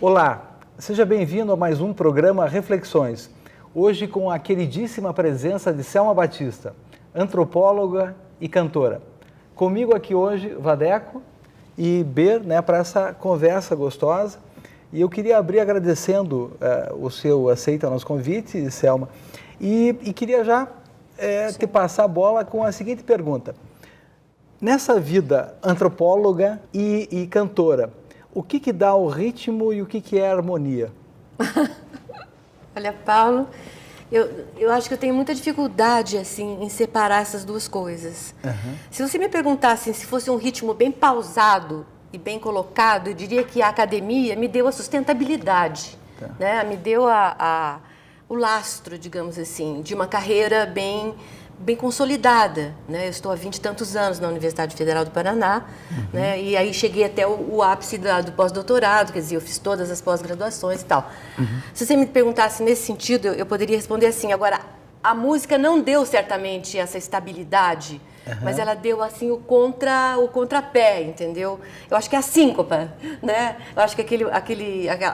Olá, seja bem-vindo a mais um programa Reflexões. Hoje com a queridíssima presença de Selma Batista, antropóloga e cantora. Comigo aqui hoje, Vadeco e Ber, para essa conversa gostosa. E eu queria abrir agradecendo o seu aceito ao nosso convite, Selma, e queria já te passar a bola com a seguinte pergunta. Nessa vida antropóloga e cantora, o que dá o ritmo e o que é a harmonia? Olha, Paulo, eu acho que eu tenho muita dificuldade assim, em separar essas duas coisas. Uhum. Se você me perguntasse se fosse um ritmo bem pausado e bem colocado, eu diria que a academia me deu a sustentabilidade, né? Me deu o lastro, digamos assim, de uma carreira bem consolidada, né? Eu estou há 20 e tantos anos na Universidade Federal do Paraná, né? E aí cheguei até o ápice do pós-doutorado, quer dizer, eu fiz todas as pós-graduações e tal. Se você me perguntasse nesse sentido, eu poderia responder assim. Agora, a música não deu certamente essa estabilidade, mas ela deu assim o contrapé, entendeu? Eu acho que é a síncopa, né? Eu acho que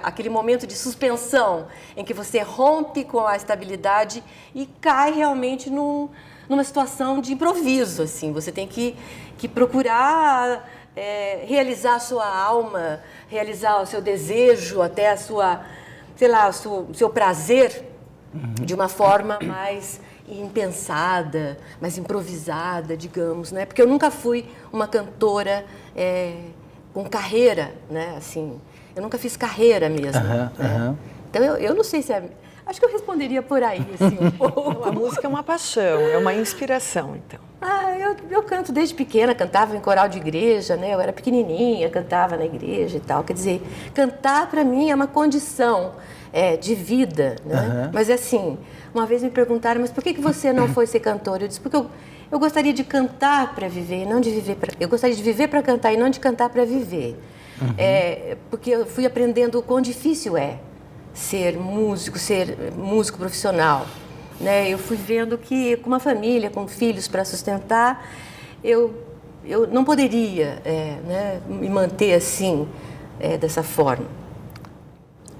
aquele momento de suspensão em que você rompe com a estabilidade e cai realmente numa situação de improviso, assim. Você tem que procurar realizar a sua alma, realizar o seu desejo, até o seu prazer de uma forma mais impensada, mais improvisada, digamos, né? Porque eu nunca fui uma cantora com carreira, né? Assim, eu nunca fiz carreira mesmo. Né? Então eu não sei se acho que eu responderia por aí, assim, um pouco. A música é uma paixão, é uma inspiração, então. Eu canto desde pequena, cantava em coral de igreja, né? Eu era pequenininha, cantava na igreja e tal. Quer dizer, cantar para mim é uma condição de vida, né? Mas assim, uma vez me perguntaram, mas por que você não foi ser cantora? Eu disse, porque eu gostaria de cantar para viver, não de viver para... Eu gostaria de viver para cantar e não de cantar para viver. Porque eu fui aprendendo o quão difícil é ser músico profissional, né? Eu fui vendo que com uma família, com filhos para sustentar, eu não poderia me manter assim, dessa forma.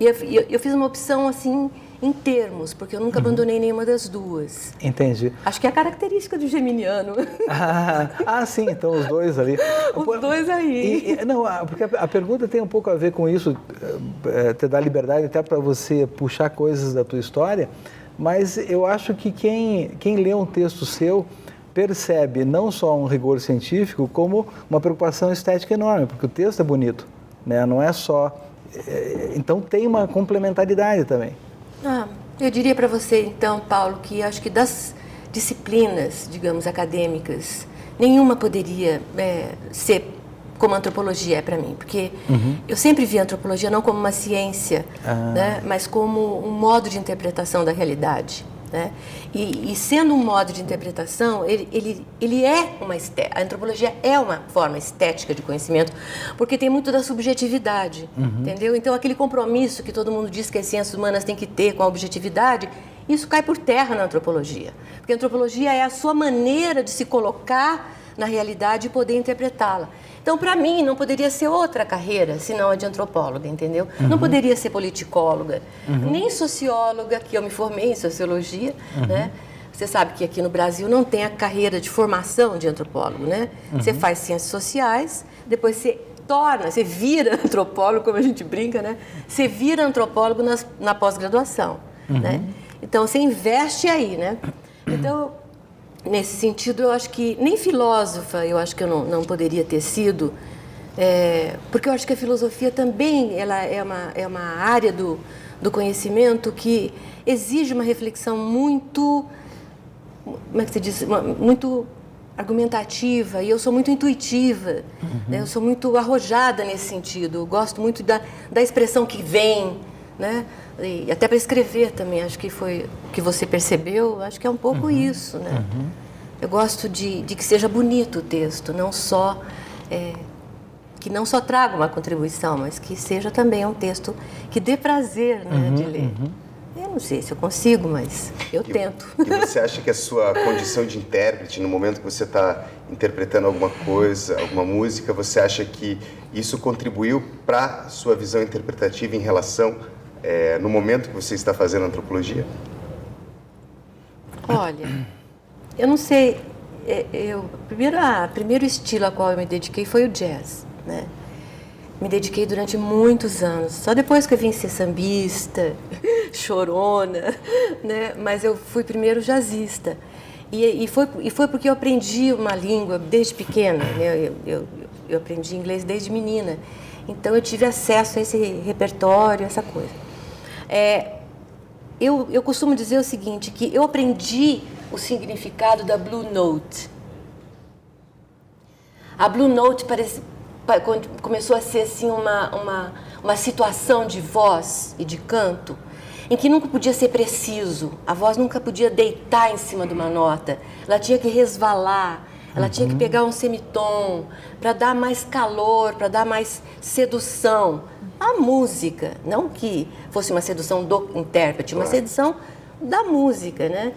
E eu fiz uma opção assim em termos, porque eu nunca abandonei nenhuma das duas. Entendi. Acho que é a característica do geminiano. Sim, então os dois ali. Os dois aí. Porque a pergunta tem um pouco a ver com isso, te dá liberdade até para você puxar coisas da tua história, mas eu acho que quem lê um texto seu percebe não só um rigor científico, como uma preocupação estética enorme, porque o texto é bonito, né? Não é só... Então tem uma complementaridade também. Eu diria para você, então, Paulo, que acho que das disciplinas, digamos, acadêmicas, nenhuma poderia ser como a antropologia é para mim, porque eu sempre vi a antropologia não como uma ciência, né, mas como um modo de interpretação da realidade. Né? E sendo um modo de interpretação, ele é a antropologia é uma forma estética de conhecimento, porque tem muito da subjetividade, entendeu? Então, aquele compromisso que todo mundo diz que as ciências humanas têm que ter com a objetividade, isso cai por terra na antropologia, porque a antropologia é a sua maneira de se colocar na realidade e poder interpretá-la. Então, para mim, não poderia ser outra carreira, senão a de antropóloga, entendeu? Não poderia ser politicóloga, nem socióloga, que eu me formei em sociologia, né? Você sabe que aqui no Brasil não tem a carreira de formação de antropólogo, né? Você faz ciências sociais, depois você vira antropólogo, como a gente brinca, né? Você vira antropólogo na pós-graduação, né? Então, você investe aí, né? Então... Nesse sentido, eu acho que nem filósofa, eu acho que eu não poderia ter sido, porque eu acho que a filosofia também ela é uma área do conhecimento que exige uma reflexão muito, como é que se diz, muito argumentativa, e eu sou muito intuitiva, né? Eu sou muito arrojada nesse sentido, eu gosto muito da expressão que vem, né? E até para escrever também, acho que foi o que você percebeu, acho que é um pouco isso, né? Eu gosto de que seja bonito o texto, que não só traga uma contribuição, mas que seja também um texto que dê prazer, né, de ler. Eu não sei se eu consigo, mas eu tento. E você acha que a sua condição de intérprete, no momento que você está interpretando alguma coisa, alguma música, você acha que isso contribuiu para a sua visão interpretativa em relação, no momento que você está fazendo antropologia? Olha, eu não sei. O primeiro estilo a qual eu me dediquei foi o jazz, né? Me dediquei durante muitos anos. Só depois que eu vim ser sambista, chorona, né? Mas eu fui primeiro jazzista. E foi porque eu aprendi uma língua desde pequena, né? Eu aprendi inglês desde menina. Então eu tive acesso a esse repertório, essa coisa. Eu costumo dizer o seguinte, que eu aprendi o significado da Blue Note. A Blue Note começou a ser assim uma situação de voz e de canto em que nunca podia ser preciso, a voz nunca podia deitar em cima de uma nota, ela tinha que resvalar, ela tinha que pegar um semitom para dar mais calor, para dar mais sedução. A música, não que fosse uma sedução do intérprete, uma sedução da música, né?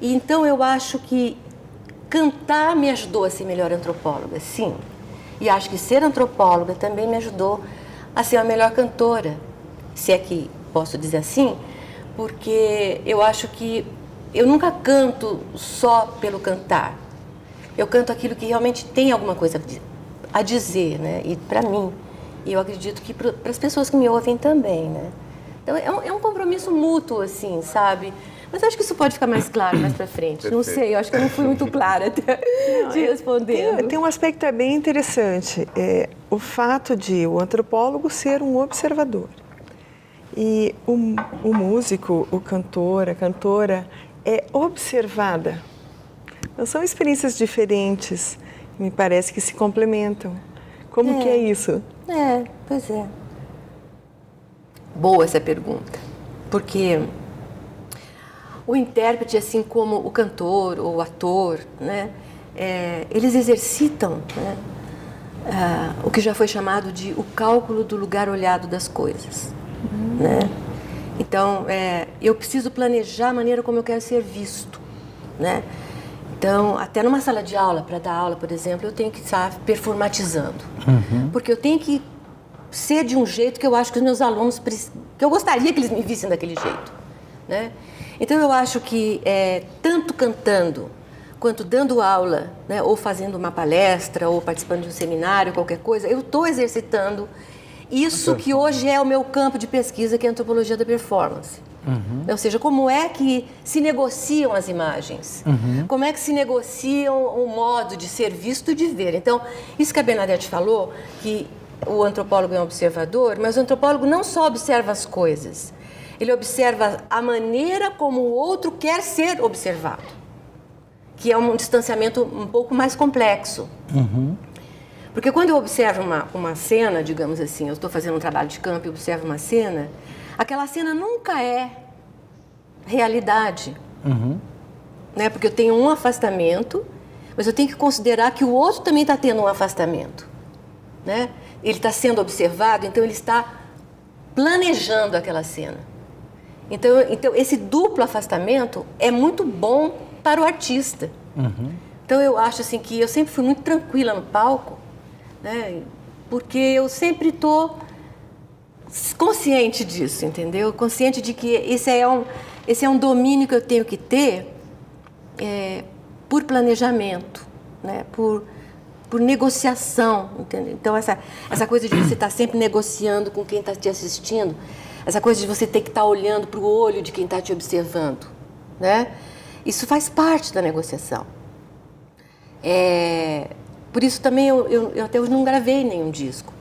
E então eu acho que cantar me ajudou a ser melhor antropóloga, sim. E acho que ser antropóloga também me ajudou a ser uma melhor cantora, se é que posso dizer assim, porque eu acho que eu nunca canto só pelo cantar. Eu canto aquilo que realmente tem alguma coisa a dizer, né? E para mim, e eu acredito que para as pessoas que me ouvem também, né? Então é um compromisso mútuo, assim, sabe? Mas acho que isso pode ficar mais claro mais para frente. Perfeito. Não sei, eu acho que eu não fui muito clara até te respondendo. Tem um aspecto bem interessante, o fato de o antropólogo ser um observador. E o músico, o cantor, a cantora é observada. Então, são experiências diferentes, me parece que se complementam. Como que é isso? Pois é. Boa essa pergunta, porque o intérprete, assim como o cantor ou o ator, né, eles exercitam, né, o que já foi chamado de o cálculo do lugar olhado das coisas. Né? Então, eu preciso planejar a maneira como eu quero ser visto. Né? Então, até numa sala de aula, para dar aula, por exemplo, eu tenho que estar performatizando. Porque eu tenho que ser de um jeito que eu acho que os meus alunos, que eu gostaria que eles me vissem daquele jeito. Né? Então, eu acho que tanto cantando quanto dando aula, né, ou fazendo uma palestra, ou participando de um seminário, qualquer coisa, eu estou exercitando isso que hoje é o meu campo de pesquisa, que é a antropologia da performance. Ou seja, como é que se negociam as imagens? Como é que se negociam o modo de ser visto e de ver? Então, isso que a Bernadette falou, que o antropólogo é um observador, mas o antropólogo não só observa as coisas, ele observa a maneira como o outro quer ser observado, que é um distanciamento um pouco mais complexo. Porque quando eu observo uma cena, digamos assim, eu estou fazendo um trabalho de campo e observo uma cena, aquela cena nunca é realidade. Né? Porque eu tenho um afastamento, mas eu tenho que considerar que o outro também está tendo um afastamento. Né? Ele está sendo observado, então ele está planejando aquela cena. Então esse duplo afastamento é muito bom para o artista. Então eu acho assim, que eu sempre fui muito tranquila no palco, né? Porque eu sempre estou consciente disso, entendeu? Consciente de que esse é um domínio que eu tenho que ter por planejamento, né? Por negociação, entendeu? Então essa coisa de você estar sempre negociando com quem está te assistindo, essa coisa de você ter que estar olhando para o olho de quem está te observando, né? Isso faz parte da negociação. Por isso também eu até hoje não gravei nenhum disco.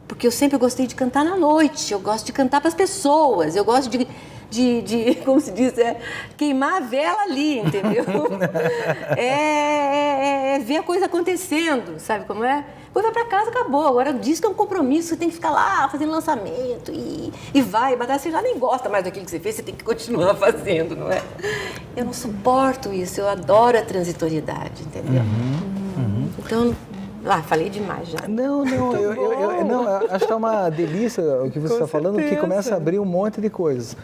Porque eu sempre gostei de cantar na noite, eu gosto de cantar para as pessoas, eu gosto de como se diz, queimar a vela ali, entendeu? Ver a coisa acontecendo, sabe como é? Depois vai para casa, acabou. Agora o disco é um compromisso, você tem que ficar lá fazendo lançamento e vai, mas você já nem gosta mais daquilo que você fez, você tem que continuar fazendo, não é? Eu não suporto isso, eu adoro a transitoriedade, entendeu? Então, falei demais já. Não, eu acho que é uma delícia o que você está falando, que começa a abrir um monte de coisas.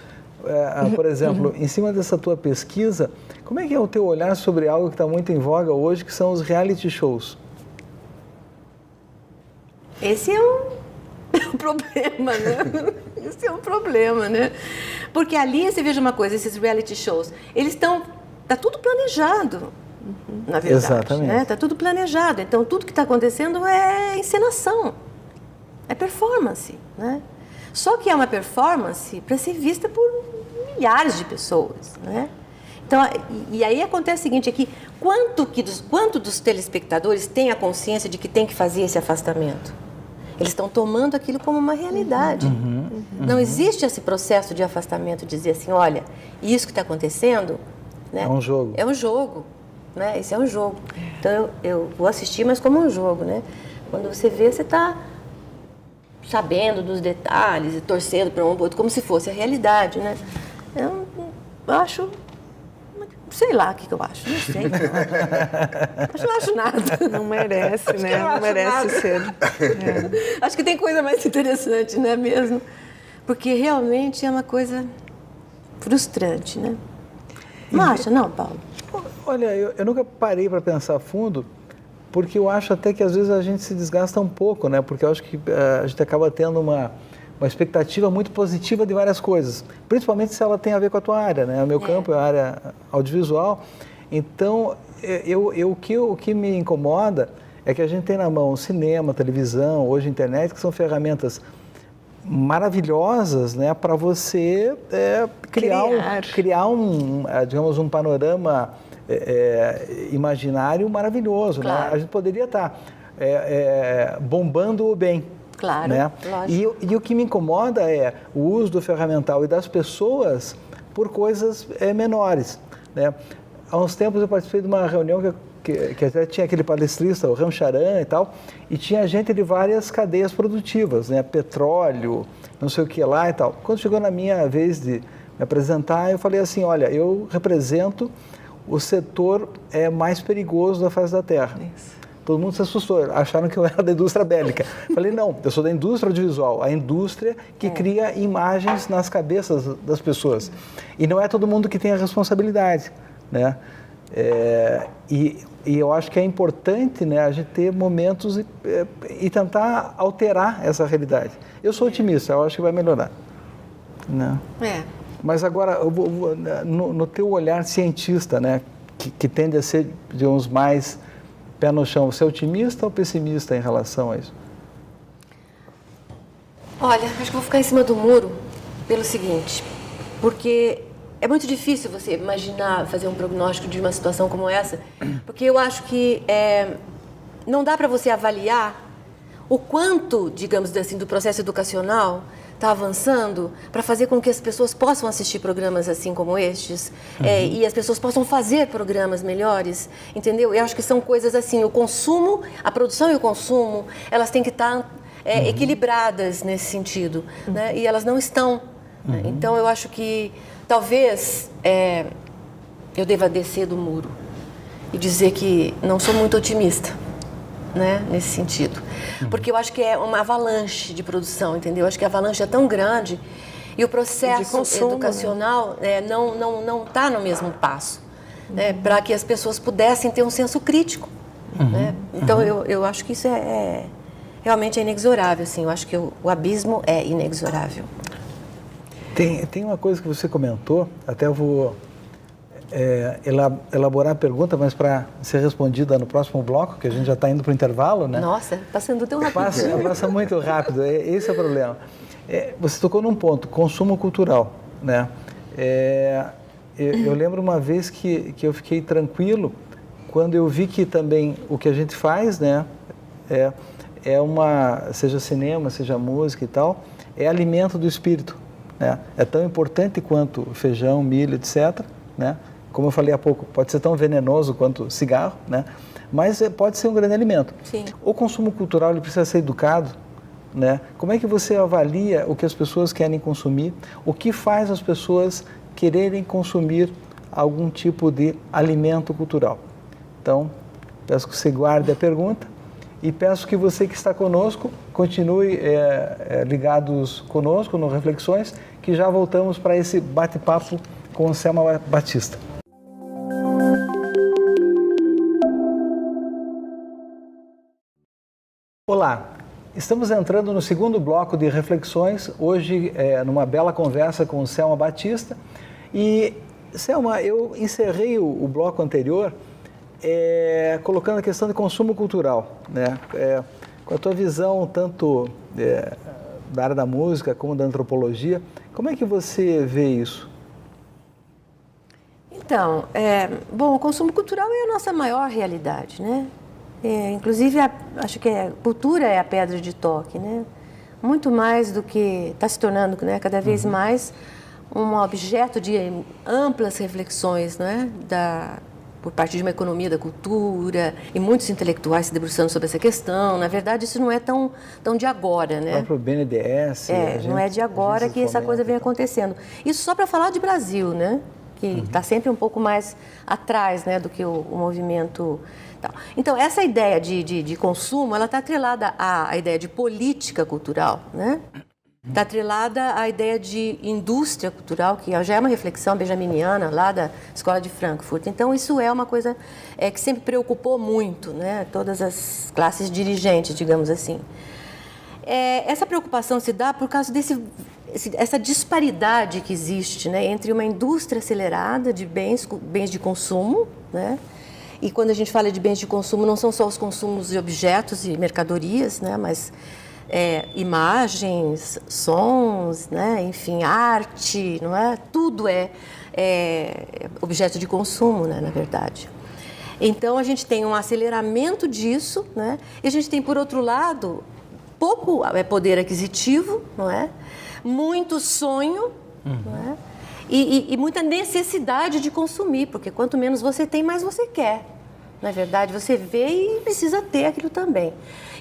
por exemplo, em cima dessa tua pesquisa, como é que é o teu olhar sobre algo que está muito em voga hoje, que são os reality shows? Esse é um problema, né? Esse é um problema, né? Porque ali, você veja uma coisa, esses reality shows, eles estão... Está tudo planejado, na verdade. Exatamente. Né? Está tudo planejado. Então, tudo que está acontecendo é encenação, é performance, né? Só que é uma performance para ser vista por milhares de pessoas, né? Então, e aí acontece o seguinte, é que quanto dos telespectadores tem a consciência de que tem que fazer esse afastamento? Eles estão tomando aquilo como uma realidade. Não existe esse processo de afastamento, de dizer assim, olha, isso que está acontecendo... Né? É um jogo. É um jogo, né? Esse é um jogo. Então, eu vou assistir, mas como um jogo, né? Quando você vê, você está sabendo dos detalhes e torcendo para um ou outro, como se fosse a realidade, né? Eu acho... Sei lá o que eu acho, não sei. Acho que não acho nada. Não merece, né? Não merece ser. Acho que tem coisa mais interessante, né, mesmo? Porque realmente é uma coisa frustrante, né? Não acha, não, Paulo? Olha, eu nunca parei para pensar a fundo, porque eu acho até que às vezes a gente se desgasta um pouco, né? Porque eu acho que a gente acaba tendo uma expectativa muito positiva de várias coisas, principalmente se ela tem a ver com a tua área, né? O meu campo é a área audiovisual. Então, o que me incomoda é que a gente tem na mão cinema, televisão, hoje internet, que são ferramentas maravilhosas, né, para você criar digamos, um panorama imaginário maravilhoso. Claro. Né? A gente poderia estar bombando o bem. Claro, né? Lógico. E o que me incomoda é o uso do ferramental e das pessoas por coisas menores. Né? Há uns tempos eu participei de uma reunião que até tinha aquele palestrista, o Ramcharan e tal, e tinha gente de várias cadeias produtivas, né? Petróleo, não sei o que lá e tal. Quando chegou na minha vez de me apresentar, eu falei assim, olha, eu represento o setor mais perigoso da face da Terra. Isso. Todo mundo se assustou, acharam que eu era da indústria bélica. Falei, não, eu sou da indústria audiovisual, a indústria que cria imagens nas cabeças das pessoas. E não é todo mundo que tem a responsabilidade, né? E eu acho que é importante, né, a gente ter momentos e tentar alterar essa realidade. Eu sou otimista, eu acho que vai melhorar. Né? Mas agora, no teu olhar cientista, né, que tende a ser, digamos, mais pé no chão, você é otimista ou pessimista em relação a isso? Olha, acho que vou ficar em cima do muro pelo seguinte, porque é muito difícil você imaginar, fazer um prognóstico de uma situação como essa, porque eu acho que não dá para você avaliar o quanto, digamos assim, do processo educacional está avançando para fazer com que as pessoas possam assistir programas assim como estes, e as pessoas possam fazer programas melhores, entendeu? Eu acho que são coisas assim, o consumo, a produção e o consumo, elas têm que estar equilibradas nesse sentido, né? E elas não estão. Né? Então, eu acho que talvez eu deva descer do muro e dizer que não sou muito otimista, né, nesse sentido. Porque eu acho que é uma avalanche de produção, entendeu? Eu acho que a avalanche é tão grande e o processo consumo, educacional, né, não está no mesmo passo, né, para que as pessoas pudessem ter um senso crítico. Né? Então, eu acho que isso realmente é inexorável. Assim, eu acho que o abismo é inexorável. Tem uma coisa que você comentou, até eu vou elaborar a pergunta, mas para ser respondida no próximo bloco, que a gente já está indo para o intervalo, né? Nossa, passando tão rápido. Passa muito rápido, esse é o problema. Você tocou num ponto, consumo cultural, né? Eu lembro uma vez que eu fiquei tranquilo quando eu vi que também o que a gente faz, né, seja cinema, seja música e tal, é alimento do espírito. Né? É tão importante quanto feijão, milho, etc. Né? Como eu falei há pouco, pode ser tão venenoso quanto cigarro, né? Mas pode ser um grande alimento. Sim. O consumo cultural ele precisa ser educado. Né? Como é que você avalia o que as pessoas querem consumir? O que faz as pessoas quererem consumir algum tipo de alimento cultural? Então, peço que você guarde a pergunta e peço que você que está conosco continue ligados conosco no Reflexões, que já voltamos para esse bate-papo com Selma Batista. Olá, estamos entrando no segundo bloco de Reflexões, hoje numa bela conversa com Selma Batista. E, Selma, eu encerrei o bloco anterior colocando a questão de consumo cultural, né? Com a tua visão tanto da área da música como da antropologia, como é que você vê isso? Então, bom, o consumo cultural é a nossa maior realidade, né? Inclusive, acho que a cultura é a pedra de toque, né? Muito mais do que está se tornando, né, cada vez mais um objeto de amplas reflexões, né, por parte de uma economia da cultura e muitos intelectuais se debruçando sobre essa questão. Na verdade, isso não é tão de agora, né? O próprio BNDES... não é de agora que essa coisa vem acontecendo. Isso só para falar de Brasil, né? Que está sempre um pouco mais atrás, né, do que o movimento... Então, essa ideia de consumo, ela está atrelada à ideia de política cultural, né? Está atrelada à ideia de indústria cultural, que já é uma reflexão benjaminiana lá da Escola de Frankfurt. Então, isso é uma coisa que sempre preocupou muito, né, todas as classes dirigentes, digamos assim. Essa preocupação se dá por causa essa disparidade que existe, né, entre uma indústria acelerada de bens de consumo, né? E quando a gente fala de bens de consumo, não são só os consumos de objetos e mercadorias, né, mas imagens, sons, né, enfim, arte, não é? Tudo é objeto de consumo, né, na verdade. Então, a gente tem um aceleramento disso, né, e a gente tem, por outro lado, pouco poder aquisitivo, não é? Muito sonho, não é? E muita necessidade de consumir, porque quanto menos você tem, mais você quer. Na verdade, você vê e precisa ter aquilo também.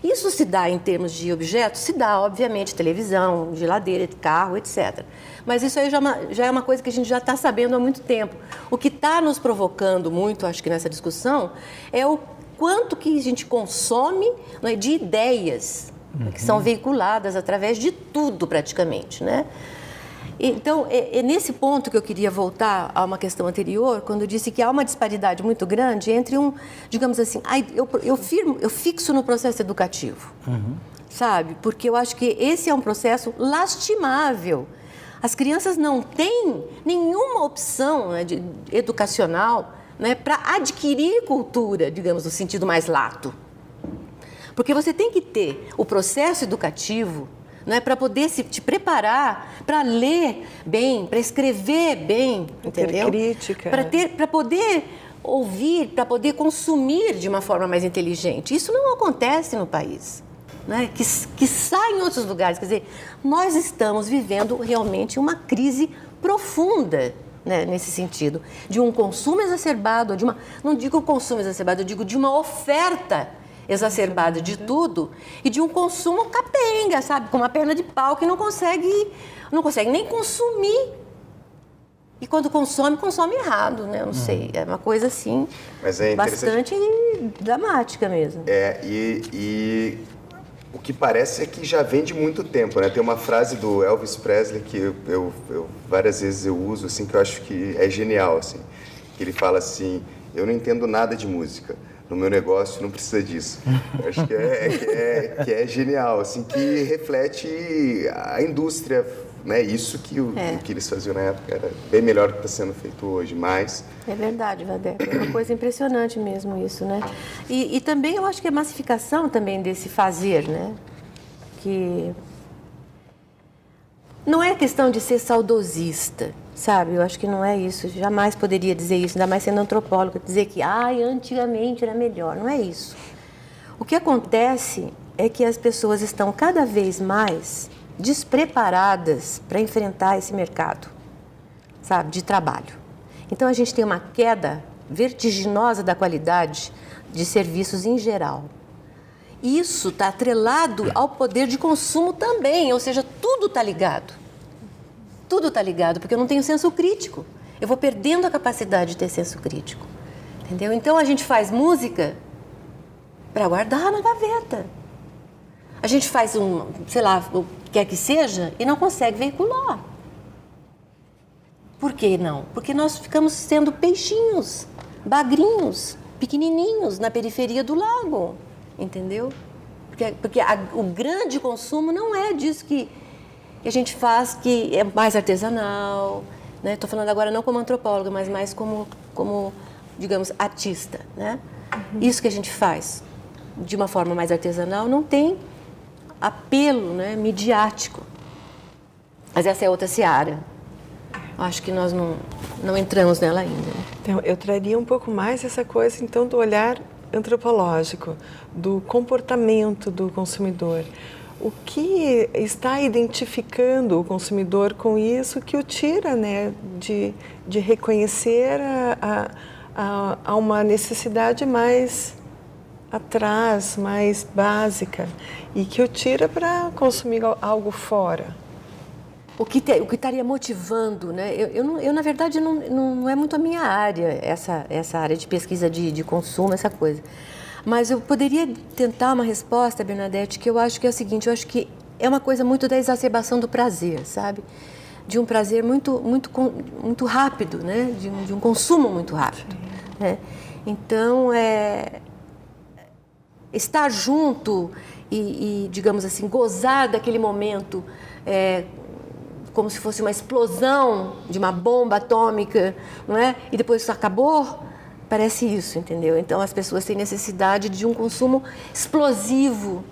Isso se dá em termos de objetos? Se dá, obviamente, televisão, geladeira, carro, etc. Mas isso aí já é uma coisa que a gente já está sabendo há muito tempo. O que está nos provocando muito, acho que nessa discussão, é o quanto que a gente consome, não é, de ideias, que são veiculadas através de tudo, praticamente, né? Então, é nesse ponto que eu queria voltar a uma questão anterior, quando eu disse que há uma disparidade muito grande entre digamos assim, eu fixo no processo educativo, sabe? Porque eu acho que esse é um processo lastimável. As crianças não têm nenhuma opção, né, educacional, né, para adquirir cultura, digamos, no sentido mais lato. Porque você tem que ter o processo educativo, né, para poder te preparar para ler bem, para escrever bem, entendeu? Ter crítica. Para poder ouvir, para poder consumir de uma forma mais inteligente. Isso não acontece no país, né? Que sai em outros lugares. Quer dizer, nós estamos vivendo realmente uma crise profunda, né, nesse sentido, de um consumo exacerbado, não digo consumo exacerbado, eu digo de uma oferta exacerbada de tudo e de um consumo capenga, sabe? Com uma perna de pau que não consegue nem consumir. E quando consome errado, né? Eu não sei, é uma coisa assim, mas é bastante dramática mesmo. E o que parece é que já vem de muito tempo, né? Tem uma frase do Elvis Presley que eu várias vezes eu uso, assim, que eu acho que é genial, assim. Que ele fala assim: eu não entendo nada de música. No meu negócio não precisa disso. Eu acho que é genial, assim, que reflete a indústria, né? Isso que o que eles faziam na época era bem melhor do que está sendo feito hoje, mas... É verdade, Vadeco. É uma coisa impressionante mesmo isso, né? E também eu acho que a massificação também desse fazer, né? Que não é questão de ser saudosista, sabe? Eu acho que não é isso. Jamais poderia dizer isso, ainda mais sendo antropóloga, dizer que antigamente era melhor. Não é isso. O que acontece é que as pessoas estão cada vez mais despreparadas para enfrentar esse mercado, sabe, de trabalho. Então, a gente tem uma queda vertiginosa da qualidade de serviços em geral. Isso está atrelado ao poder de consumo também, ou seja, tudo está ligado. Tudo está ligado, porque eu não tenho senso crítico. Eu vou perdendo a capacidade de ter senso crítico, entendeu? Então, a gente faz música para guardar na gaveta. A gente faz sei lá, o que quer que seja, e não consegue veicular. Por que não? Porque nós ficamos sendo peixinhos, bagrinhos, pequenininhos na periferia do lago, entendeu? Porque o grande consumo não é disso que a gente faz, que é mais artesanal, né? Estou falando agora não como antropóloga, mas mais como digamos, artista, né? Isso que a gente faz de uma forma mais artesanal não tem apelo, né, midiático. Mas essa é outra seara. Acho que nós não entramos nela ainda. Né? Então, eu traria um pouco mais essa coisa, então, do olhar antropológico, do comportamento do consumidor. O que está identificando o consumidor com isso que o tira, né, de reconhecer a uma necessidade mais atrás, mais básica, e que o tira para consumir algo fora. O que estaria motivando, né? Eu na verdade, não é muito a minha área, essa área de pesquisa de consumo, essa coisa. Mas eu poderia tentar uma resposta, Bernadette, que eu acho que é o seguinte, eu acho que é uma coisa muito da exacerbação do prazer, sabe? De um prazer muito rápido, né? De um consumo muito rápido. Né? Então, estar junto e, digamos assim, gozar daquele momento como se fosse uma explosão de uma bomba atômica, não é? E depois isso acabou, parece isso, entendeu? Então as pessoas têm necessidade de um consumo explosivo,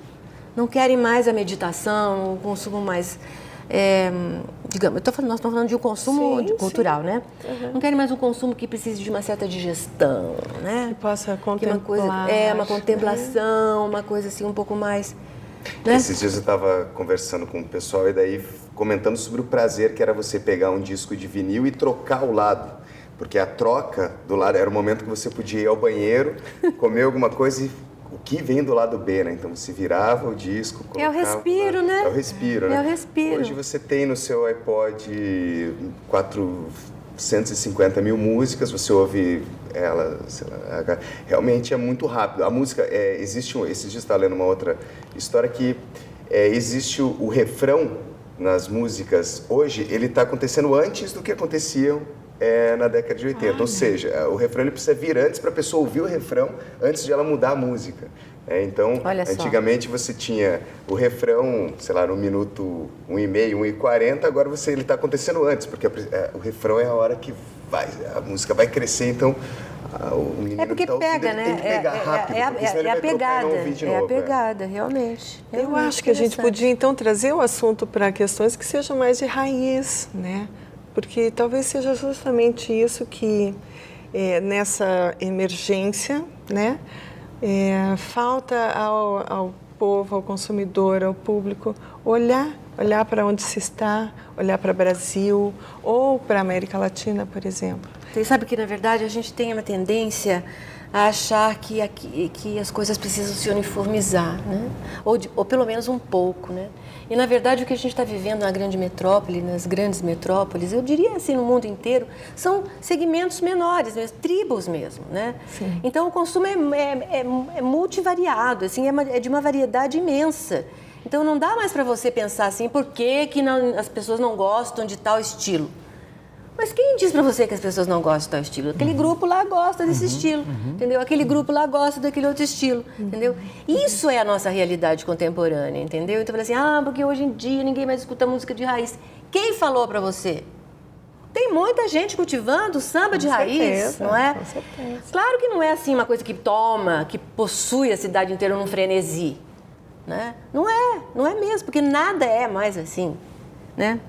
não querem mais a meditação, um consumo mais, digamos, nós estamos falando de um consumo cultural, né? Uhum. Não querem mais um consumo que precise de uma certa digestão, né? Que possa contemplar. Uma contemplação, uma coisa assim um pouco mais... Né? Esses dias eu estava conversando com o pessoal e daí comentando sobre o prazer que era você pegar um disco de vinil e trocar o lado. Porque a troca do lado era o momento que você podia ir ao banheiro, comer alguma coisa e o que vem do lado B, né? Então você virava o disco, colocava... É o respiro, né? É o respiro, né? É o respiro. Hoje você tem no seu iPod 450 mil músicas, você ouve ela, sei lá, realmente é muito rápido. A música, esses dias eu estava lendo uma outra história que existe o refrão nas músicas hoje, ele está acontecendo antes do que aconteciam na década de 80. Ou seja, o refrão ele precisa vir antes para a pessoa ouvir o refrão antes de ela mudar a música. Então, antigamente você tinha o refrão, sei lá, no minuto 1,5, 1,40, agora ele está acontecendo antes, porque o refrão é a hora que a música vai crescer, então o menino porque tá pega, né? Tem que pegar rápido, é a pegada, realmente. Eu acho que a gente podia, então, trazer o assunto para questões que sejam mais de raiz, né? Porque talvez seja justamente isso que, nessa emergência, né? Falta ao povo, ao consumidor, ao público, olhar para onde se está, olhar para o Brasil ou para a América Latina, por exemplo. Você sabe que, na verdade, a gente tem uma tendência a achar que as coisas precisam se uniformizar, né? Ou pelo menos um pouco, né? E, na verdade, o que a gente está vivendo na grande metrópole, nas grandes metrópoles, eu diria assim, no mundo inteiro, são segmentos menores, tribos mesmo, né? Sim. Então, o consumo é multivariado, assim, é de uma variedade imensa. Então, não dá mais para você pensar assim, por que as pessoas não gostam de tal estilo? Mas quem diz para você que as pessoas não gostam de tal estilo? Aquele grupo lá gosta desse estilo, entendeu? Aquele grupo lá gosta daquele outro estilo, entendeu? Isso é a nossa realidade contemporânea, entendeu? Então, eu falei assim, porque hoje em dia ninguém mais escuta música de raiz. Quem falou para você? Tem muita gente cultivando samba de raiz, não é? Com certeza. Claro que não é assim uma coisa que possui a cidade inteira num frenesi, né? Não é mesmo, porque nada é mais assim, né?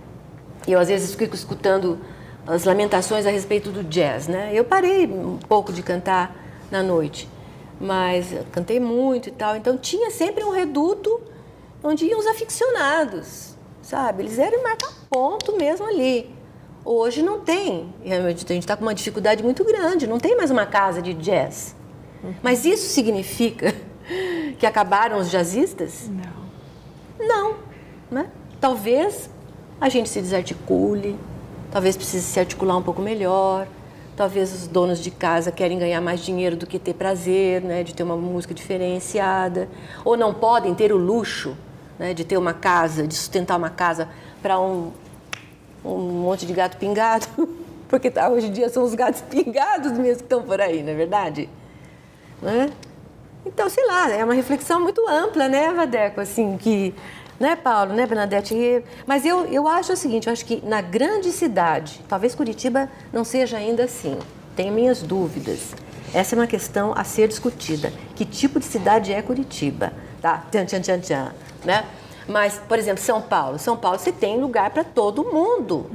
E eu às vezes fico escutando as lamentações a respeito do jazz, né? Eu parei um pouco de cantar na noite, mas eu cantei muito e tal. Então tinha sempre um reduto onde iam os aficionados, sabe? Eles eram marcar ponto mesmo ali. Hoje não tem. A gente está com uma dificuldade muito grande. Não tem mais uma casa de jazz. Mas isso significa que acabaram os jazzistas? Não, né? Talvez a gente se desarticule. Talvez precise se articular um pouco melhor. talvez os donos de casa querem ganhar mais dinheiro do que ter prazer, né, de ter uma música diferenciada, ou não podem ter o luxo, né, de ter uma casa, de sustentar uma casa para um monte de gato pingado, porque hoje em dia são os gatos pingados mesmo que estão por aí, não é verdade? Né? Então, sei lá, é uma reflexão muito ampla, né, Vadeco, assim, que... Né, Paulo, né, Bernadette? Mas eu acho o seguinte, eu acho que na grande cidade, talvez Curitiba não seja ainda assim, tenho minhas dúvidas. Essa é uma questão a ser discutida. Que tipo de cidade é Curitiba? Tá? Tchan, tchan, tchan, tchan, né? Mas, por exemplo, São Paulo você tem lugar para todo mundo.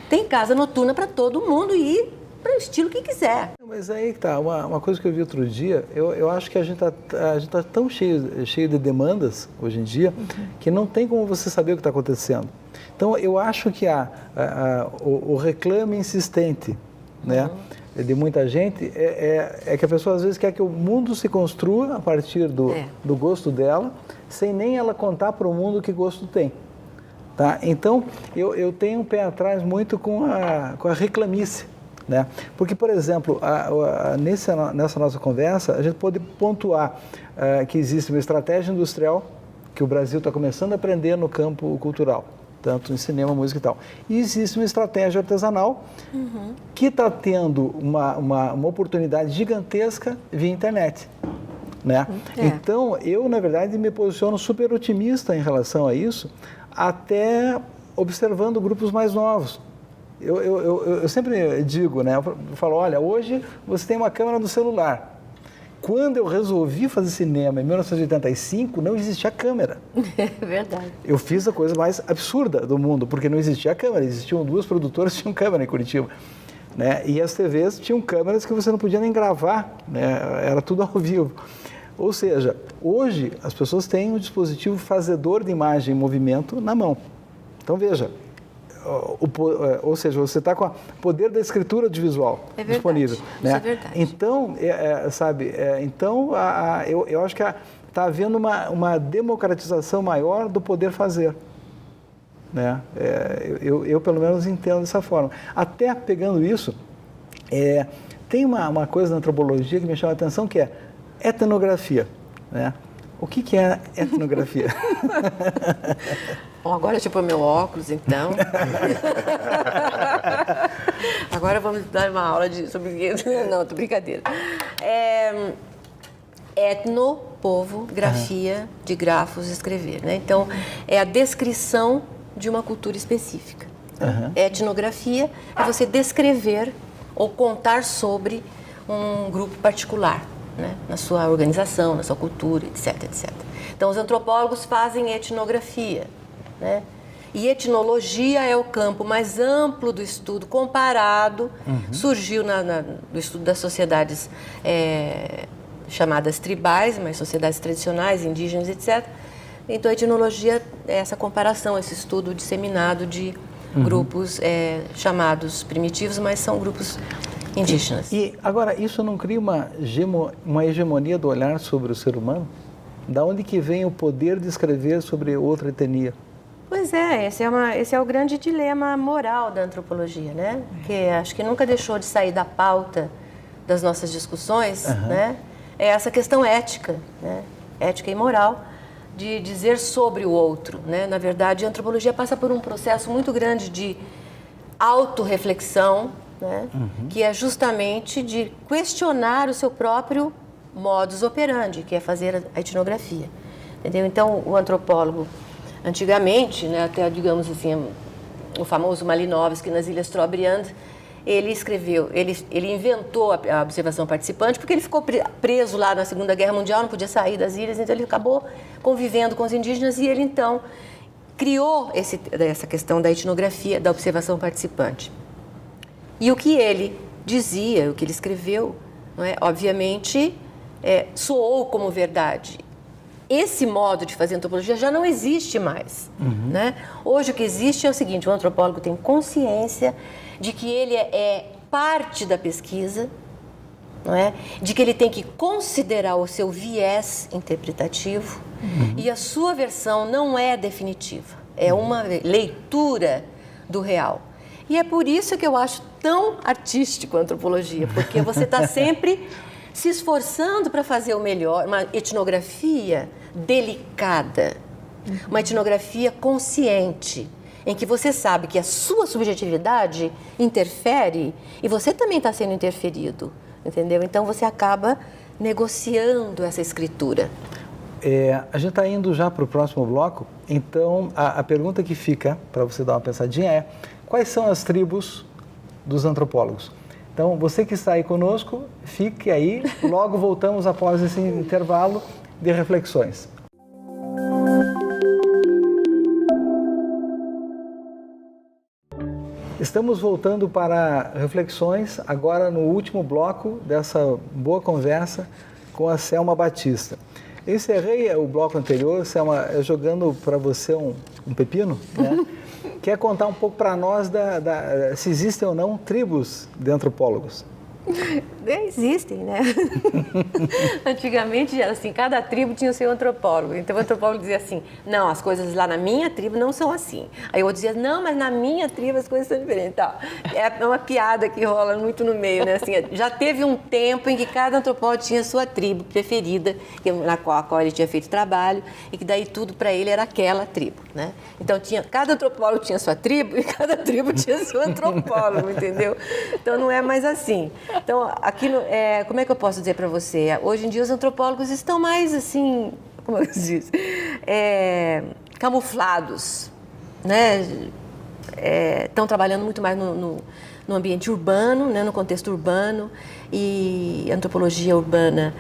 Tem casa noturna para todo mundo e para o estilo que quiser. Mas aí que tá, uma coisa que eu vi outro dia, eu acho que a gente tá tão cheio de demandas hoje em dia, que não tem como você saber o que está acontecendo. Então, eu acho que o reclame insistente, né, de muita gente, é que a pessoa às vezes quer que o mundo se construa a partir do gosto dela, sem nem ela contar para o mundo que gosto tem. Tá? Então, eu tenho um pé atrás muito com a reclamice. Né? Porque, por exemplo, nessa nossa conversa, a gente pode pontuar que existe uma estratégia industrial que o Brasil está começando a aprender no campo cultural, tanto em cinema, música e tal. E existe uma estratégia artesanal que está tendo uma oportunidade gigantesca via internet. Né? Então, eu, na verdade, me posiciono super otimista em relação a isso, até observando grupos mais novos. Eu sempre digo, né? Eu falo, olha, hoje você tem uma câmera no celular. Quando eu resolvi fazer cinema em 1985, não existia câmera. É verdade. Eu fiz a coisa mais absurda do mundo, porque não existia câmera. Existiam 2 produtoras que tinham câmera em Curitiba. Né? E as TVs tinham câmeras que você não podia nem gravar, né? Era tudo ao vivo. Ou seja, hoje as pessoas têm um dispositivo fazedor de imagem em movimento na mão. Então, veja, ou seja, você está com o poder da escritura audiovisual disponível. Né? Isso é verdade. Então, eu acho que está havendo uma democratização maior do poder fazer. Né? Eu, pelo menos, entendo dessa forma. Até pegando isso, tem uma coisa na antropologia que me chama a atenção, que é etnografia. Né? O que é etnografia? Bom, agora deixa eu pôr meu óculos, então. Agora vamos dar uma aula sobre... Não, tô brincadeira. Etno, povo, grafia, de grafos, escrever. Né? Então, é a descrição de uma cultura específica. Etnografia é você descrever ou contar sobre um grupo particular, né? Na sua organização, na sua cultura, etc, etc. Então, os antropólogos fazem etnografia. Né? E etnologia é o campo mais amplo do estudo comparado, surgiu no estudo das sociedades chamadas tribais, mas sociedades tradicionais, indígenas, etc. Então, a etnologia é essa comparação, esse estudo disseminado de grupos chamados primitivos, mas são grupos indígenas. E agora, isso não cria uma hegemonia do olhar sobre o ser humano? Da onde que vem o poder de escrever sobre outra etnia? Pois é, esse é o grande dilema moral da antropologia, né? Que acho que nunca deixou de sair da pauta das nossas discussões, né? É essa questão ética, né? Ética e moral, de dizer sobre o outro, né? Na verdade, a antropologia passa por um processo muito grande de autorreflexão, né? Que é justamente de questionar o seu próprio modus operandi, que é fazer a etnografia, entendeu? Então, o antropólogo, antigamente, né, até, digamos assim, o famoso Malinowski nas Ilhas Trobriand, ele escreveu, ele inventou a observação participante, porque ele ficou preso lá na Segunda Guerra Mundial, não podia sair das ilhas, então ele acabou convivendo com os indígenas e ele, então, criou essa questão da etnografia, da observação participante. E o que ele dizia, o que ele escreveu, não é, obviamente, soou como verdade. Esse modo de fazer antropologia já não existe mais. Né? Hoje o que existe é o seguinte, o antropólogo tem consciência de que ele é parte da pesquisa, não é? De que ele tem que considerar o seu viés interpretativo e a sua versão não é definitiva, é uma leitura do real. E é por isso que eu acho tão artístico a antropologia, porque você está sempre se esforçando para fazer o melhor, uma etnografia delicada, uma etnografia consciente, em que você sabe que a sua subjetividade interfere e você também está sendo interferido, entendeu? Então você acaba negociando essa escritura. A gente está indo já para o próximo bloco, então a pergunta que fica, para você dar uma pensadinha, é: quais são as tribos dos antropólogos? Então, você que está aí conosco, fique aí, logo voltamos após esse intervalo de reflexões. Estamos voltando para reflexões, agora no último bloco dessa boa conversa com a Selma Batista. Eu encerrei o bloco anterior, Selma, jogando para você um pepino, né? Quer contar um pouco para nós se existem ou não tribos de antropólogos? Existem, né? Antigamente era assim, cada tribo tinha o seu antropólogo. Então o antropólogo dizia assim: não, as coisas lá na minha tribo não são assim. Aí o outro dizia: não, mas na minha tribo as coisas são diferentes. Então, é uma piada que rola muito no meio, né? Assim, já teve um tempo em que cada antropólogo tinha a sua tribo preferida, na qual ele tinha feito trabalho, e que daí tudo para ele era aquela tribo, né? Então cada antropólogo tinha sua tribo e cada tribo tinha seu antropólogo, entendeu? Então não é mais assim. Então, aqui, como é que eu posso dizer para você? Hoje em dia os antropólogos estão mais assim, como eu disse, camuflados, né? Estão trabalhando muito mais no ambiente urbano, né? No contexto urbano, e a antropologia urbana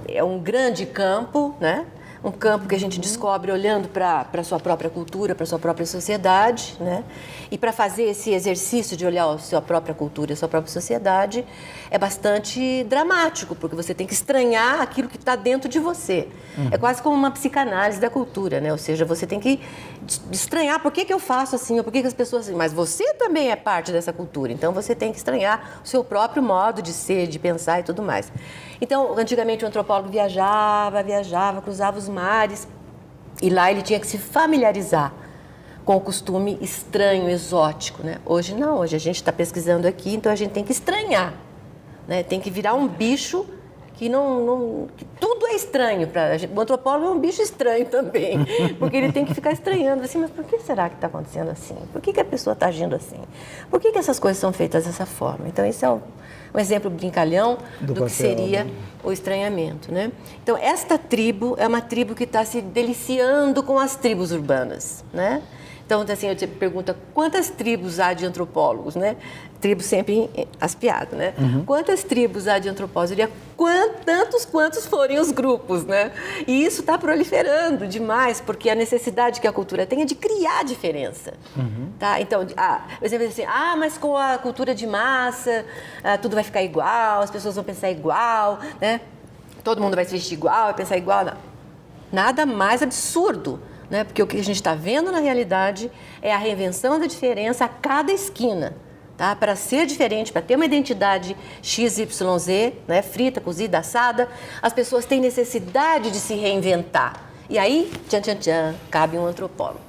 é um grande campo, né? Um campo que a gente descobre olhando para a sua própria cultura, para a sua própria sociedade, né? E para fazer esse exercício de olhar a sua própria cultura e a sua própria sociedade é bastante dramático, porque você tem que estranhar aquilo que está dentro de você. É quase como uma psicanálise da cultura, né? Ou seja, você tem que estranhar por que eu faço assim, ou por que as pessoas assim. Mas você também é parte dessa cultura, então você tem que estranhar o seu próprio modo de ser, de pensar e tudo mais. Então, antigamente o antropólogo viajava, cruzava os mares, e lá ele tinha que se familiarizar com o costume estranho, exótico, né? Hoje não, hoje a gente está pesquisando aqui, então a gente tem que estranhar, né? Tem que virar um bicho que que tudo é estranho para a gente. O antropólogo é um bicho estranho também, porque ele tem que ficar estranhando assim, mas por que será que está acontecendo assim? Por que a pessoa está agindo assim? Por que essas coisas são feitas dessa forma? Então esse é um exemplo brincalhão do que seria o estranhamento, né? Então esta tribo é uma tribo que está se deliciando com as tribos urbanas, né? Então, assim, eu te pergunto, quantas tribos há de antropólogos, né? Tribo sempre aspiado, né? Quantas tribos há de antropólogos? Eu diria, quantos forem os grupos, né? E isso está proliferando demais, porque a necessidade que a cultura tem é de criar diferença, tá? Então, por exemplo, assim, mas com a cultura de massa, tudo vai ficar igual, as pessoas vão pensar igual, né? Todo mundo vai se vestir igual, vai pensar igual, não. Nada mais absurdo, né? Porque o que a gente está vendo na realidade é a reinvenção da diferença a cada esquina, tá? Para ser diferente, para ter uma identidade XYZ, né? Frita, cozida, assada, as pessoas têm necessidade de se reinventar. E aí, cabe um antropólogo,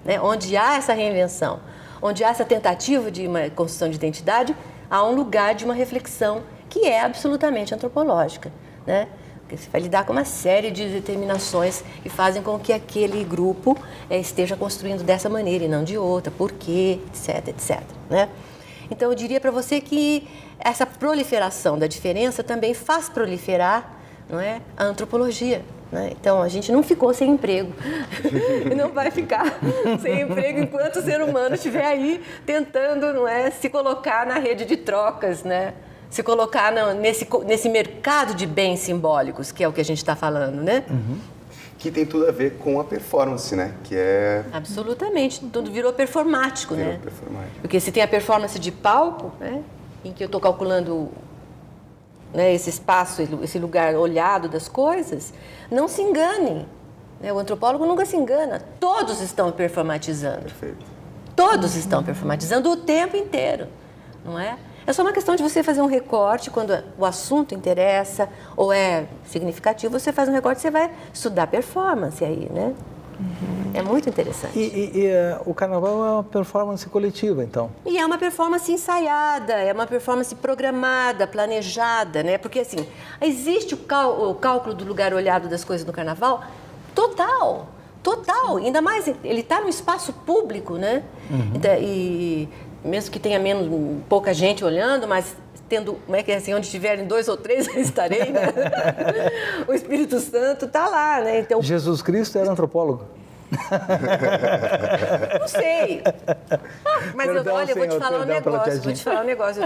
né? Onde há essa reinvenção, onde há essa tentativa de uma construção de identidade, há um lugar de uma reflexão que é absolutamente antropológica, né? Você vai lidar com uma série de determinações que fazem com que aquele grupo esteja construindo dessa maneira e não de outra, por quê, etc, né? Então, eu diria para você que essa proliferação da diferença também faz proliferar, não é, a antropologia, né? Então, a gente não ficou sem emprego, não vai ficar sem emprego enquanto o ser humano estiver aí tentando, não é, se colocar na rede de trocas, né? Se colocar nesse mercado de bens simbólicos, que é o que a gente está falando, né? Que tem tudo a ver com a performance, né? Que é... Absolutamente, tudo virou performático, né? Performático. Porque se tem a performance de palco, né? Em que eu estou calculando, né, esse espaço, esse lugar olhado das coisas, não se enganem, né? O antropólogo nunca se engana, todos estão performatizando. Perfeito. Todos estão performatizando o tempo inteiro, não é? É só uma questão de você fazer um recorte quando o assunto interessa ou é significativo, você faz um recorte, você vai estudar performance aí, né? É muito interessante. O carnaval é uma performance coletiva, então? E é uma performance ensaiada, é uma performance programada, planejada, né? Porque, assim, existe o cálculo do lugar olhado das coisas no carnaval total. Ainda mais, ele está no espaço público, né? Então, e mesmo que tenha pouca gente olhando, mas tendo, como é que é assim, onde estiverem 2 ou 3, eu estarei, né? O Espírito Santo está lá, né? Então, Jesus Cristo era antropólogo? não sei. Mas olha, eu vou te falar um negócio.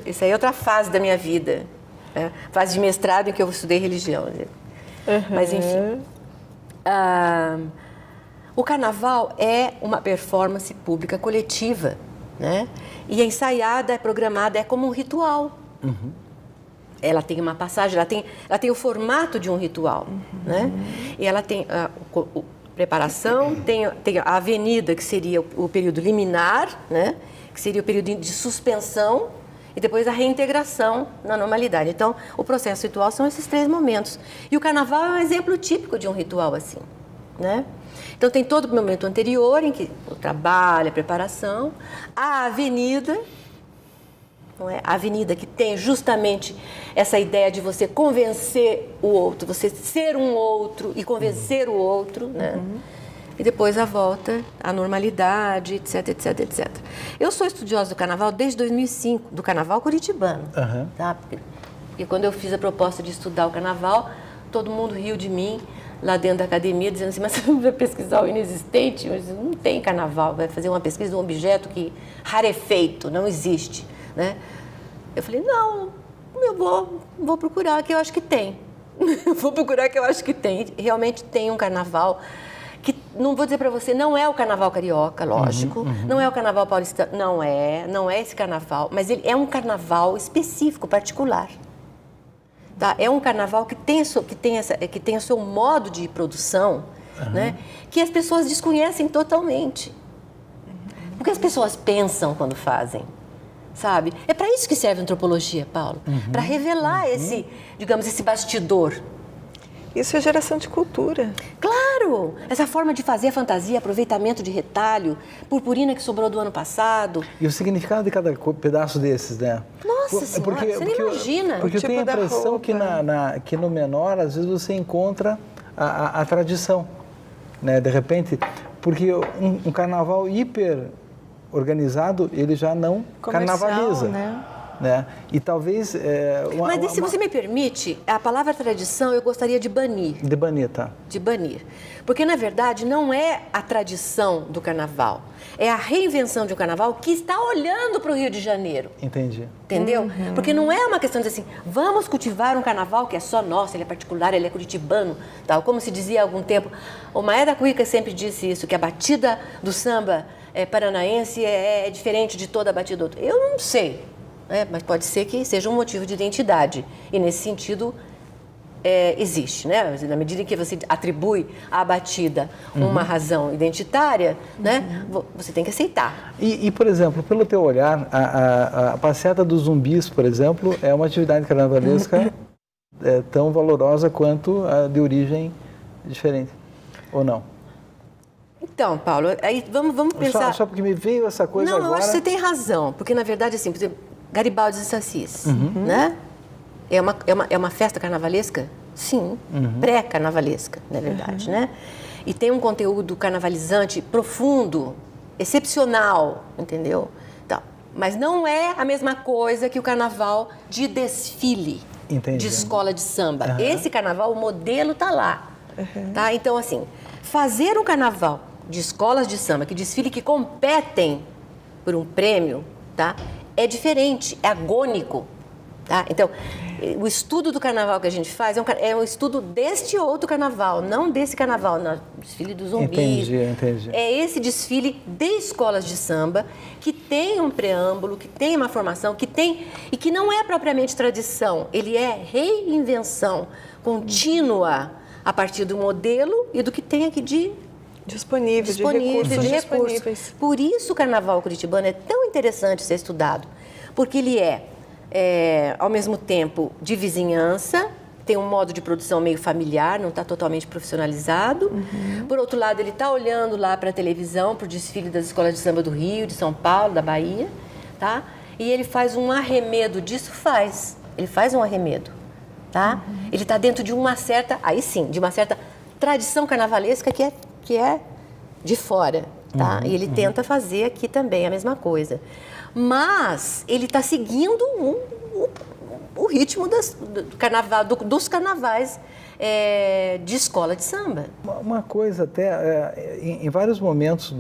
Esse é outra fase da minha vida. Né? Fase de mestrado em que eu estudei religião. Né? Mas, enfim. O carnaval é uma performance pública coletiva, né? E é ensaiada, é programada, é como um ritual. Ela tem uma passagem, ela tem o formato de um ritual, né? E ela tem a preparação, tem a avenida, que seria o período liminar, né? Que seria o período de suspensão, e depois a reintegração na normalidade. Então, o processo ritual são esses 3 momentos. E o carnaval é um exemplo típico de um ritual assim, né? Então, tem todo o momento anterior, em que o trabalho, a preparação, a avenida, não é? A avenida que tem justamente essa ideia de você convencer o outro, você ser um outro e convencer o outro, né? E depois a volta à normalidade, etc, etc, etc. Eu sou estudiosa do carnaval desde 2005, do carnaval curitibano, tá? Porque quando eu fiz a proposta de estudar o carnaval, todo mundo riu de mim lá dentro da academia, dizendo assim, mas você não vai pesquisar o inexistente? Mas não tem carnaval, vai fazer uma pesquisa de um objeto que rarefeito, não existe, né? Eu falei, não, eu vou procurar, que eu acho que tem. Vou procurar, que eu acho que tem. Realmente tem um carnaval que, não vou dizer para você, não é o carnaval carioca, lógico, não é o carnaval paulistano, não é esse carnaval, mas ele é um carnaval específico, particular. Tá? É um carnaval que tem o seu modo de produção, né? Que as pessoas desconhecem totalmente. O que as pessoas pensam quando fazem, sabe? É para isso que serve a antropologia, Paulo, para revelar esse bastidor. Isso é geração de cultura. Claro! Essa forma de fazer a fantasia, aproveitamento de retalho, purpurina que sobrou do ano passado. E o significado de cada pedaço desses, né? Nossa Senhora, você nem imagina. Porque eu tipo tenho a da impressão roupa. que no menor, às vezes, você encontra a tradição, né? De repente, porque um carnaval hiper organizado, ele já não Comercial, carnavaliza. Né? E talvez... Mas se você me permite, a palavra tradição eu gostaria de banir. De banir, tá? De banir. Porque, na verdade, não é a tradição do carnaval. É a reinvenção de um carnaval que está olhando para o Rio de Janeiro. Entendi. Entendeu? Porque não é uma questão de assim, vamos cultivar um carnaval que é só nosso, ele é particular, ele é curitibano, tal. Como se dizia há algum tempo, o Maé da Cuíca sempre disse isso, que a batida do samba paranaense é diferente de toda a batida do outro. Eu não sei. Mas pode ser que seja um motivo de identidade. E, nesse sentido, existe, né? Na medida em que você atribui à batida uma razão identitária, né? Você tem que aceitar. E, por exemplo, pelo teu olhar, a passeata dos zumbis, por exemplo, é uma atividade carnavalesca tão valorosa quanto a de origem diferente, ou não? Então, Paulo, aí vamos pensar... Só porque me veio essa coisa agora... Não, eu acho que você tem razão, porque, na verdade, assim, por exemplo, Garibaldi e Sassis, né? É uma festa carnavalesca? Sim, pré-carnavalesca, na verdade, né? E tem um conteúdo carnavalizante profundo, excepcional, entendeu? Então, mas não é a mesma coisa que o carnaval de desfile, de escola de samba. Esse carnaval, o modelo está lá, tá? Então, assim, fazer um carnaval de escolas de samba, que desfile, que competem por um prêmio, tá? É diferente, é agônico, tá? Então, o estudo do carnaval que a gente faz é um estudo deste outro carnaval, não desse carnaval, não, desfile dos zumbis. Entendi. É esse desfile de escolas de samba que tem um preâmbulo, que tem uma formação, que tem e que não é propriamente tradição, ele é reinvenção contínua a partir do modelo e do que tem aqui de disponível, de recursos disponíveis. Por isso o carnaval curitibano é tão interessante ser estudado, porque ele é ao mesmo tempo de vizinhança, tem um modo de produção meio familiar, não está totalmente profissionalizado. Por outro lado, ele está olhando lá para a televisão, para o desfile das escolas de samba do Rio, de São Paulo, da Bahia, tá? E ele faz um arremedo disso, ele faz um arremedo, tá? Ele está dentro de uma certa, aí sim, de uma certa tradição carnavalesca que é de fora, tá? E ele tenta fazer aqui também a mesma coisa. Mas ele está seguindo o ritmo dos carnavais de escola de samba. Uma coisa até, em vários momentos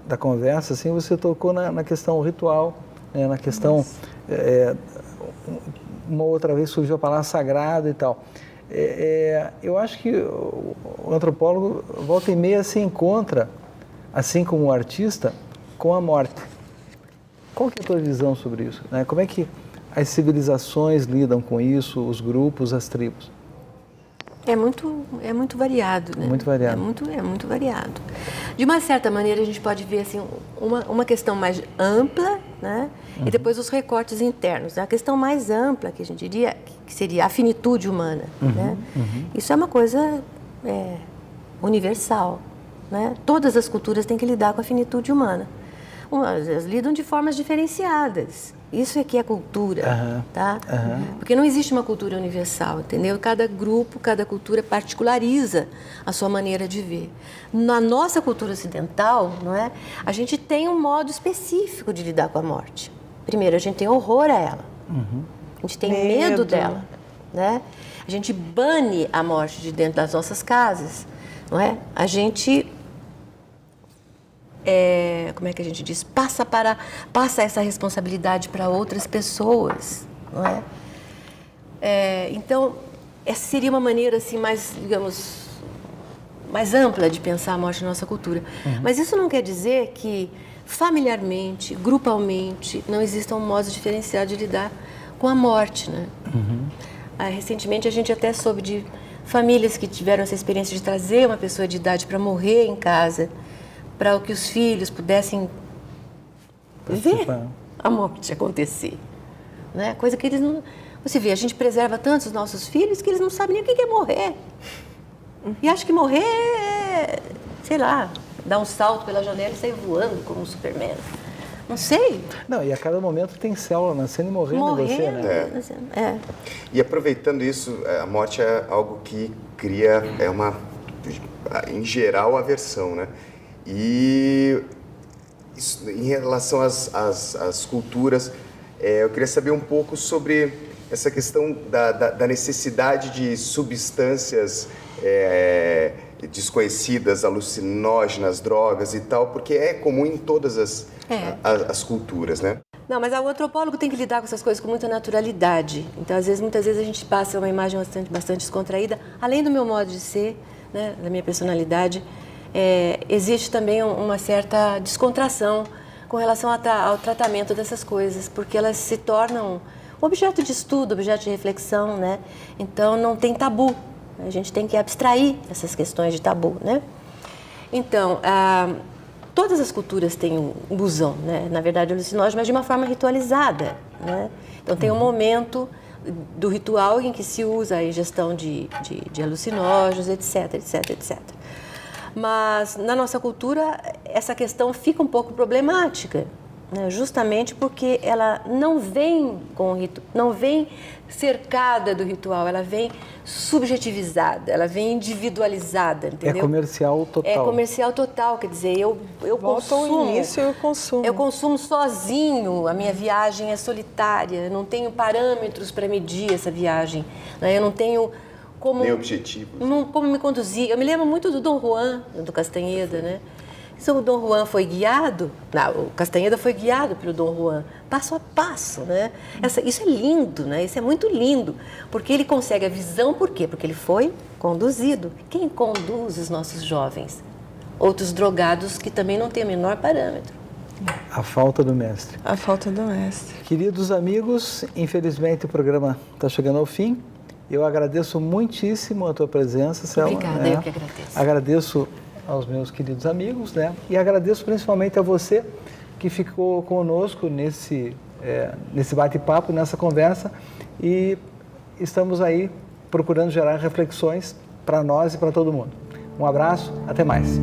da conversa, assim, você tocou na questão ritual, né, na questão, uma outra vez surgiu a palavra sagrado e tal. Eu acho que o antropólogo volta e meia se encontra, assim como o artista, com a morte. Qual que é a tua visão sobre isso, né? Como é que as civilizações lidam com isso, os grupos, as tribos? É muito variado, né? Muito variado. É muito variado. De uma certa maneira, a gente pode ver assim, uma questão mais ampla, né? E depois os recortes internos. A questão mais ampla, que a gente diria, que seria a finitude humana, né? Isso é uma coisa universal, né? Todas as culturas têm que lidar com a finitude humana. Elas lidam de formas diferenciadas. Isso é que é cultura, tá? Porque não existe uma cultura universal, entendeu? Cada grupo, cada cultura particulariza a sua maneira de ver. Na nossa cultura ocidental, não é? A gente tem um modo específico de lidar com a morte. Primeiro, a gente tem horror a ela. A gente tem medo dela, né? A gente bane a morte de dentro das nossas casas, não é? A gente como é que a gente diz? Passa essa responsabilidade para outras pessoas, não é? Então, essa seria uma maneira assim mais, digamos, mais ampla de pensar a morte na nossa cultura. Mas isso não quer dizer que familiarmente, grupalmente, não existam modos diferenciados de lidar com a morte, né? Recentemente a gente até soube de famílias que tiveram essa experiência de trazer uma pessoa de idade para morrer em casa, para que os filhos pudessem ver a morte acontecer, né? Coisa que eles não... Você vê, a gente preserva tanto os nossos filhos que eles não sabem nem o que é morrer. E acho que morrer é, sei lá, dar um salto pela janela e sair voando como um Superman. Não sei. Não, e a cada momento tem célula nascendo e morrendo em você, né? E aproveitando isso, a morte é algo que cria, em geral, aversão, né? E isso, em relação às culturas, eu queria saber um pouco sobre essa questão da necessidade de substâncias desconhecidas, alucinógenas, drogas e tal, porque é comum em todas as culturas, né? Não, mas o antropólogo tem que lidar com essas coisas com muita naturalidade. Então, muitas vezes a gente passa uma imagem bastante descontraída, além do meu modo de ser, né, da minha personalidade. Existe também uma certa descontração com relação ao tratamento dessas coisas, porque elas se tornam objeto de estudo, objeto de reflexão, né? Então, não tem tabu. A gente tem que abstrair essas questões de tabu, né? Então, todas as culturas têm um busão, né? Na verdade, alucinógeno, mas de uma forma ritualizada, né? Então, tem um momento do ritual em que se usa a ingestão de alucinógenos, etc, etc, etc. Mas, na nossa cultura, essa questão fica um pouco problemática, né? Justamente porque ela não vem não vem cercada do ritual, ela vem subjetivizada, ela vem individualizada, entendeu? É comercial total. É comercial total, quer dizer, eu Volta ao início, eu consumo. Eu consumo sozinho, a minha viagem é solitária, eu não tenho parâmetros para medir essa viagem, né? Eu não tenho... Nem objetivo. Como me conduzir. Eu me lembro muito do Dom Juan, do Castanheda, né? Se o Dom Juan foi guiado, o Castanheda foi guiado pelo Dom Juan, passo a passo, né? Isso é lindo, né? Isso é muito lindo, porque ele consegue a visão, por quê? Porque ele foi conduzido. Quem conduz os nossos jovens? Outros drogados que também não têm o menor parâmetro. A falta do mestre. A falta do mestre. Queridos amigos, infelizmente o programa está chegando ao fim. Eu agradeço muitíssimo a tua presença, Selma. Obrigada, eu que agradeço. Agradeço aos meus queridos amigos, né? E agradeço principalmente a você que ficou conosco nesse bate-papo, nessa conversa. E estamos aí procurando gerar reflexões para nós e para todo mundo. Um abraço, até mais.